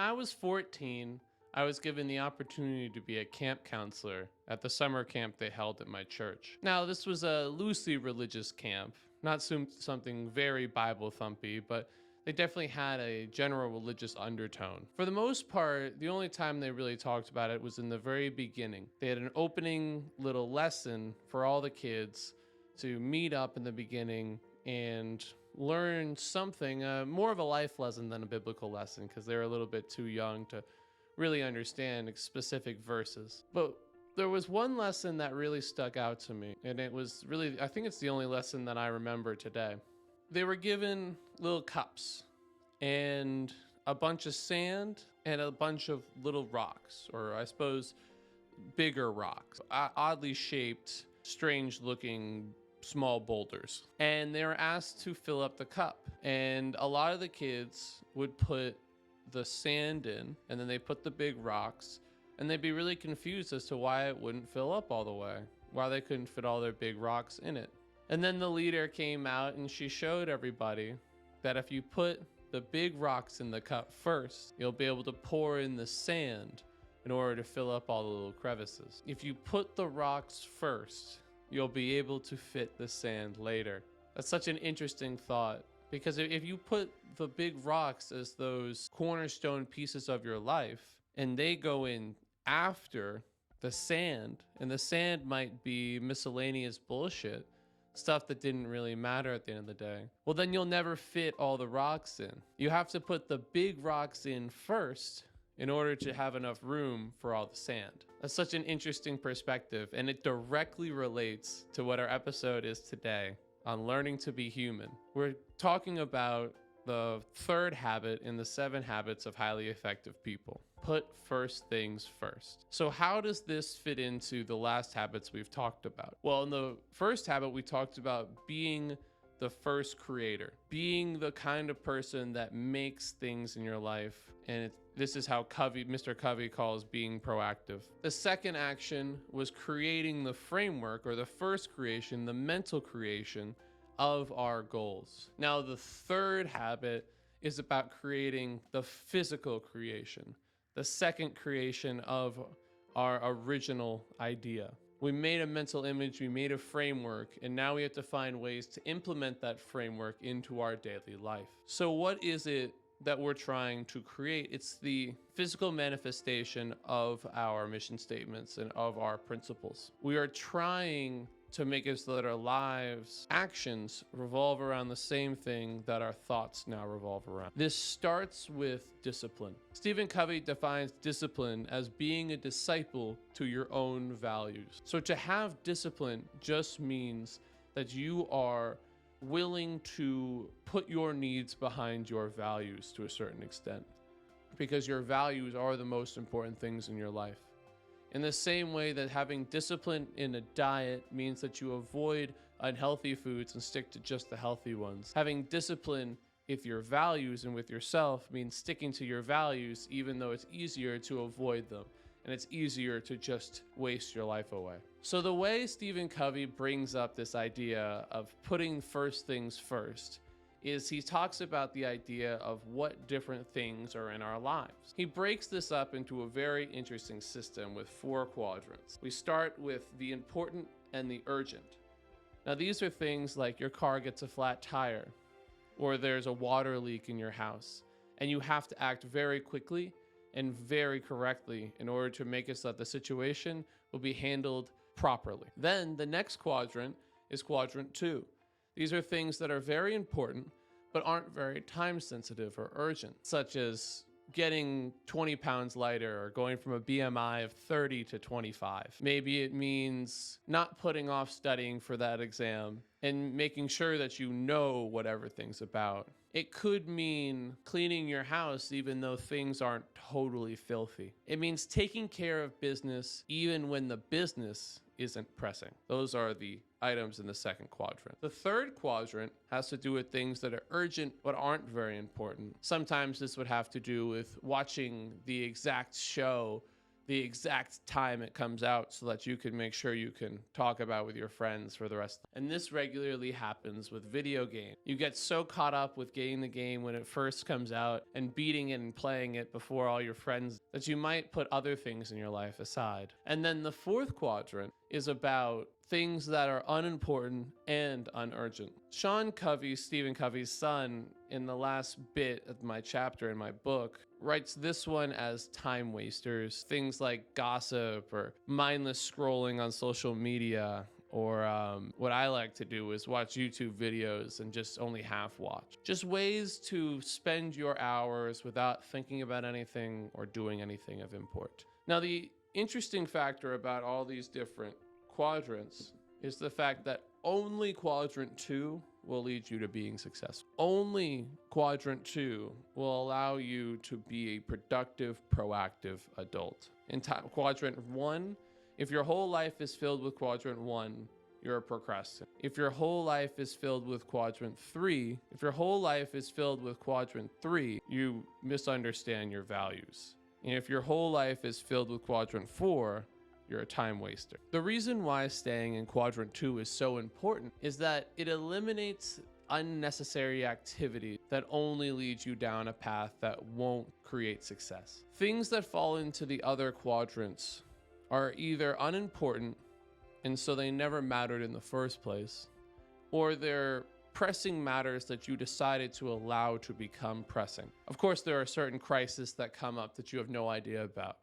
I was 14, I was given the opportunity to be a camp counselor at the summer camp they held at my church. Now, this was a loosely religious camp, not something very Bible thumpy, but they definitely had a general religious undertone. For the most part, the only time they really talked about it was in the very beginning. They had an opening little lesson for all the kids to meet up in the beginning and learn something, more of a life lesson than a biblical lesson, because they're a little bit too young to really understand specific verses. But there was one lesson that really stuck out to me, and it was really, I think it's the only lesson that I remember today. They were given little cups and a bunch of sand and a bunch of little rocks, or I suppose bigger rocks, oddly shaped, strange looking small boulders. And they were asked to fill up the cup. And a lot of the kids would put the sand in, and then they put the big rocks, and they'd be really confused as to why it wouldn't fill up all the way, why they couldn't fit all their big rocks in it. And then the leader came out and she showed everybody that if you put the big rocks in the cup first, you'll be able to pour in the sand in order to fill up all the little crevices. If you put the rocks first, you'll be able to fit the sand later. That's such an interesting thought, because if you put the big rocks as those cornerstone pieces of your life and they go in after the sand, and the sand might be miscellaneous bullshit, stuff that didn't really matter at the end of the day, well, then you'll never fit all the rocks in. You have to put the big rocks in first in order to have enough room for all the sand. That's such an interesting perspective, and it directly relates to what our episode is today on learning to be human. We're talking about the third habit in the 7 habits of highly effective people. Put first things first. So how does this fit into the last habits we've talked about? Well, in the first habit, we talked about being the first creator, being the kind of person that makes things in your life. And this is how Mr. Covey calls being proactive. The second action was creating the framework, or the first creation, the mental creation of our goals. Now, the third habit is about creating the physical creation, the second creation of our original idea. We made a mental image, we made a framework, and now we have to find ways to implement that framework into our daily life. So what is it that we're trying to create? It's the physical manifestation of our mission statements and of our principles. We are trying to make it so that our lives' actions revolve around the same thing that our thoughts now revolve around. This starts with discipline. Stephen Covey defines discipline as being a disciple to your own values. So to have discipline just means that you are willing to put your needs behind your values to a certain extent, because your values are the most important things in your life. In the same way that having discipline in a diet means that you avoid unhealthy foods and stick to just the healthy ones. Having discipline with your values and with yourself means sticking to your values even though it's easier to avoid them and it's easier to just waste your life away. So the way Stephen Covey brings up this idea of putting first things first is he talks about the idea of what different things are in our lives. He breaks this up into a very interesting system with 4 quadrants. We start with the important and the urgent. Now, these are things like your car gets a flat tire, or there's a water leak in your house, and you have to act very quickly and very correctly in order to make it so that the situation will be handled properly. Then the next quadrant is quadrant 2. These are things that are very important, but aren't very time sensitive or urgent, such as getting 20 pounds lighter or going from a BMI of 30 to 25. Maybe it means not putting off studying for that exam and making sure that you know what everything's about. It could mean cleaning your house even though things aren't totally filthy. It means taking care of business even when the business isn't pressing. Those are the items in the second quadrant. The third quadrant has to do with things that are urgent but aren't very important. Sometimes this would have to do with watching the exact show the exact time it comes out so that you can make sure you can talk about with your friends for the rest. And this regularly happens with video games. You get so caught up with getting the game when it first comes out and beating it and playing it before all your friends that you might put other things in your life aside. And then the fourth quadrant is about things that are unimportant and unurgent. Sean Covey, Stephen Covey's son, in the last bit of my chapter in my book, writes this one as time wasters, things like gossip or mindless scrolling on social media, or what I like to do is watch YouTube videos and just only half watch. Just ways to spend your hours without thinking about anything or doing anything of import. Now, the interesting factor about all these different quadrants is the fact that only quadrant 2 will lead you to being successful. Only quadrant 2 will allow you to be a productive, proactive adult. In quadrant 1, if your whole life is filled with quadrant 1, you're a procrastinator. If your whole life is filled with quadrant 3, you misunderstand your values. And if your whole life is filled with quadrant 4, you're a time waster. The reason why staying in quadrant 2 is so important is that it eliminates unnecessary activity that only leads you down a path that won't create success. Things that fall into the other quadrants are either unimportant, and so they never mattered in the first place, or they're pressing matters that you decided to allow to become pressing. Of course, there are certain crises that come up that you have no idea about.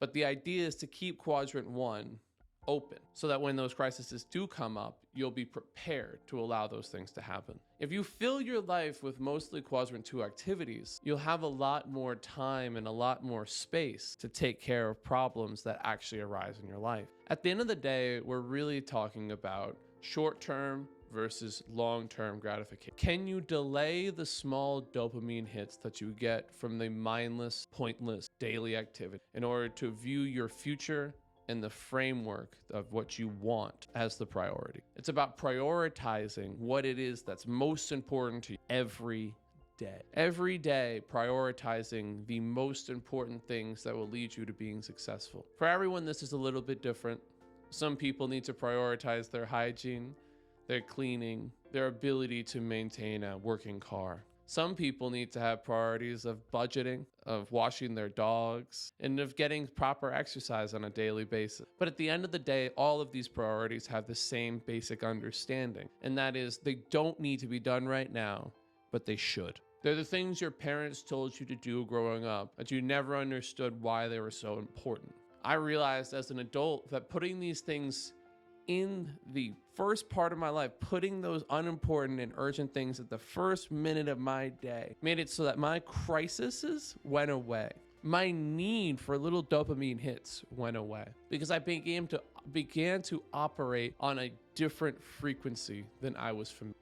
But the idea is to keep quadrant 1 open so that when those crises do come up, you'll be prepared to allow those things to happen. If you fill your life with mostly quadrant 2 activities, you'll have a lot more time and a lot more space to take care of problems that actually arise in your life. At the end of the day, we're really talking about short-term versus long-term gratification. Can you delay the small dopamine hits that you get from the mindless, pointless daily activity in order to view your future and the framework of what you want as the priority? It's about prioritizing what it is that's most important to you every day. Every day, prioritizing the most important things that will lead you to being successful. For everyone, this is a little bit different. Some people need to prioritize their hygiene, their cleaning, their ability to maintain a working car. Some people need to have priorities of budgeting, of washing their dogs, and of getting proper exercise on a daily basis. But at the end of the day, all of these priorities have the same basic understanding, and that is they don't need to be done right now, but they should. They're the things your parents told you to do growing up, but you never understood why they were so important. I realized as an adult that putting these things in the first part of my life, putting those unimportant and urgent things at the first minute of my day, made it so that my crises went away. My need for little dopamine hits went away because I began to operate on a different frequency than I was familiar.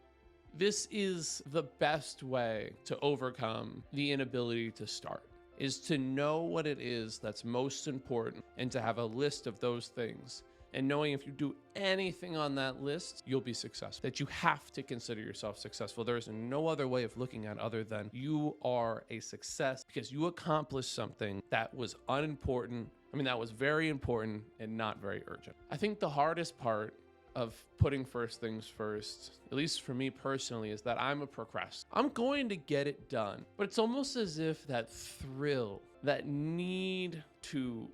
This is the best way to overcome the inability to start, is to know what it is that's most important and to have a list of those things. And knowing if you do anything on that list, you'll be successful. That you have to consider yourself successful. There is no other way of looking at it other than you are a success because you accomplished something that was unimportant. That was very important and not very urgent. I think the hardest part of putting first things first, at least for me personally, is that I'm a procrastinator. I'm going to get it done, but it's almost as if that thrill, that need to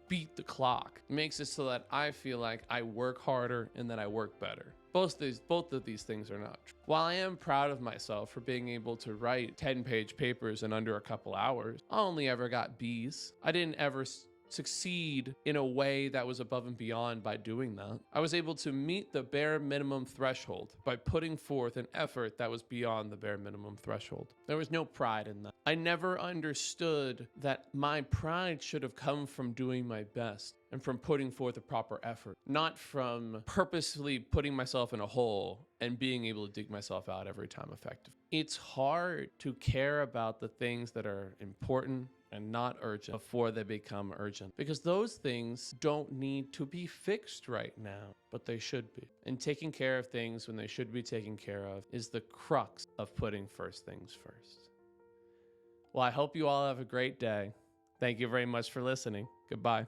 beat the clock makes it so that I feel like I work harder and that I work better. Both of these things are not true. While I am proud of myself for being able to write 10-page papers in under a couple hours, I only ever got B's. I didn't ever succeed in a way that was above and beyond by doing that. I was able to meet the bare minimum threshold by putting forth an effort that was beyond the bare minimum threshold. There was no pride in that. I never understood that my pride should have come from doing my best and from putting forth a proper effort, not from purposely putting myself in a hole and being able to dig myself out every time effectively. It's hard to care about the things that are important and not urgent before they become urgent, because those things don't need to be fixed right now, but they should be. And taking care of things when they should be taken care of is the crux of putting first things first. Well, I hope you all have a great day. Thank you very much for listening. Goodbye.